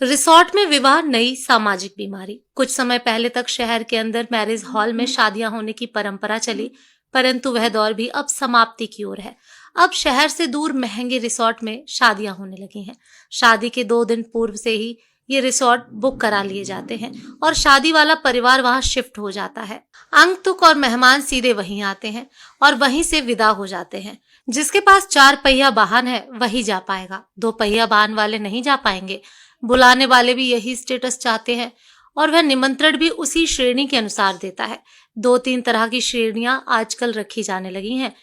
Resort में विवाह नई सामाजिक बीमारी। कुछ समय पहले तक शहर के अंदर मैरिज हॉल में शादियां होने की परंपरा चली, परंतु वह दौर भी अब समाप्ति की ओर है। अब शहर से दूर महंगे रिसोर्ट में शादियां होने लगी हैं। शादी के 2 दिन पूर्व से ही ये रिसोर्ट बुक करा लिए जाते हैं और शादी वाला परिवार वहां शिफ्ट हो जाता है। आगंतुक और मेहमान सीधे वहीं आते हैं और वहीं से विदा हो जाते हैं। जिसके पास 4 पहिया वाहन है वही जा पाएगा, 2 पहिया वाहन वाले नहीं जा पाएंगे। बुलाने वाले भी यही स्टेटस चाहते हैं और वह निमंत्रण भी उसी श्रेणी के अनुसार देता है। 2-3 तरह की श्रेणियां आजकल रखी जाने लगी हैं।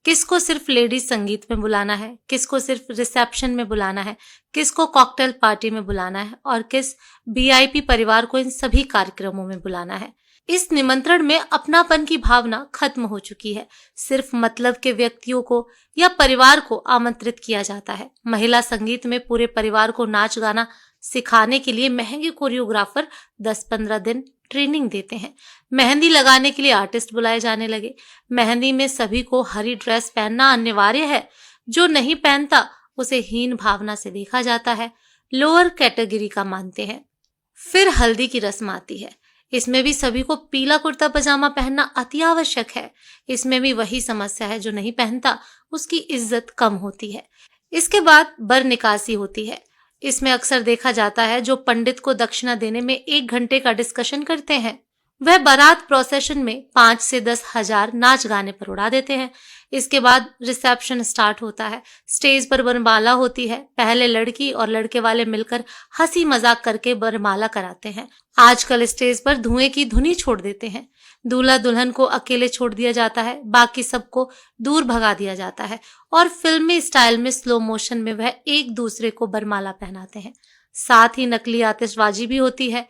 किसको सिर्फ लेडीज संगीत में बुलाना है, किसको सिर्फ रिसेप्शन में बुलाना है, किसको कॉकटेल पार्टी में बुलाना है और किस वीआईपी परिवार को इन सभी कार्यक्रमों में बुलाना है। इस निमंत्रण में अपनापन की भावना खत्म हो चुकी है। सिर्फ मतलब के व्यक्तियों को या परिवार को आमंत्रित किया जाता है। महिला संगीत में पूरे परिवार को नाच गाना सिखाने के लिए महंगे कोरियोग्राफर 10-15 दिन ट्रेनिंग देते हैं। मेहंदी लगाने के लिए आर्टिस्ट बुलाए जाने लगे। मेहंदी में सभी को हरी ड्रेस पहनना अनिवार्य है। जो नहीं पहनता उसे हीन भावना से देखा जाता है, लोअर कैटेगरी का मानते हैं। फिर हल्दी की रस्म आती है। इसमें भी सभी को पीला कुर्ता पजामा पहनना अति आवश्यक है। इसमें भी वही समस्या है, जो नहीं पहनता उसकी इज्जत कम होती है। इसके बाद बर निकासी होती है। इसमें अक्सर देखा जाता है जो पंडित को दक्षिणा देने में 1 घंटे का डिस्कशन करते हैं, वह बारात प्रोसेशन में 5 से 10 हजार नाच गाने पर उड़ा देते हैं। इसके बाद रिसेप्शन स्टार्ट होता है। स्टेज पर वरमाला होती है। पहले लड़की और लड़के वाले मिलकर हंसी मजाक करके वरमाला कराते हैं। आजकल स्टेज पर धुएं की धुनी छोड़ देते हैं। दूल्हा दुल्हन को अकेले छोड़ दिया जाता है, बाकी सबको दूर भगा दिया जाता है और फिल्मी स्टाइल में स्लो मोशन में वह एक दूसरे को वरमाला पहनाते हैं। साथ ही नकली आतिशबाजी भी होती है।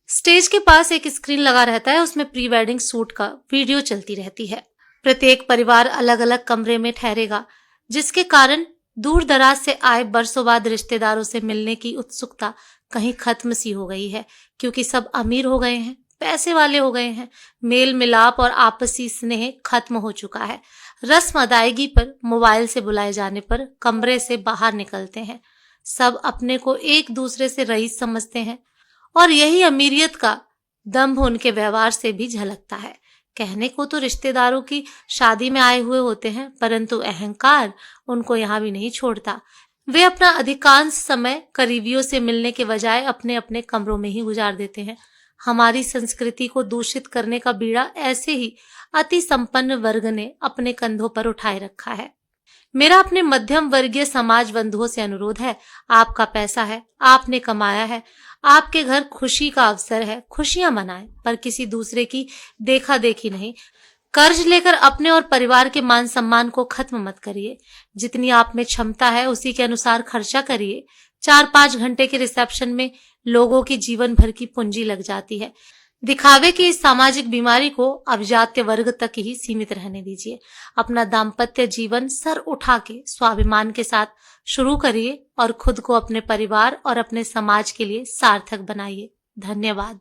स्टेज के पास एक स्क्रीन लगा रहता है, उसमें प्री वेडिंग शूट का वीडियो चलती रहती है। प्रत्येक परिवार अलग अलग कमरे में ठहरेगा, जिसके कारण दूर दराज से आए बरसों बाद रिश्तेदारों से मिलने की उत्सुकता कहीं खत्म सी हो गई है, क्योंकि सब अमीर हो गए हैं, पैसे वाले हो गए हैं। मेल मिलाप और आपसी स्नेह खत्म हो चुका है। रस्म अदायगी पर मोबाइल से बुलाए जाने पर कमरे से बाहर निकलते हैं। सब अपने को एक दूसरे से रईस समझते हैं और यही अमीरियत का दम्भ उनके व्यवहार से भी झलकता है। कहने को तो रिश्तेदारों की शादी में आए हुए होते हैं, परंतु अहंकार उनको यहाँ भी नहीं छोड़ता। वे अपना अधिकांश समय करीबियों से मिलने के बजाय अपने अपने कमरों में ही गुजार देते हैं। हमारी संस्कृति को दूषित करने का बीड़ा ऐसे ही अति संपन्न वर्ग ने अपने कंधों पर उठाए रखा है। मेरा अपने मध्यम वर्गीय समाज बंधुओं से अनुरोध है, आपका पैसा है, आपने कमाया है, आपके घर खुशी का अवसर है, खुशियां मनाएं, पर किसी दूसरे की देखा देखी नहीं। कर्ज लेकर अपने और परिवार के मान सम्मान को खत्म मत करिए। जितनी आप में क्षमता है उसी के अनुसार खर्चा करिए। 4-5 घंटे के रिसेप्शन में लोगों की जीवन भर की पूंजी लग जाती है। दिखावे की इस सामाजिक बीमारी को अब जातीय वर्ग तक ही सीमित रहने दीजिए। अपना दाम्पत्य जीवन सर उठा के स्वाभिमान के साथ शुरू करिए और खुद को अपने परिवार और अपने समाज के लिए सार्थक बनाइए। धन्यवाद।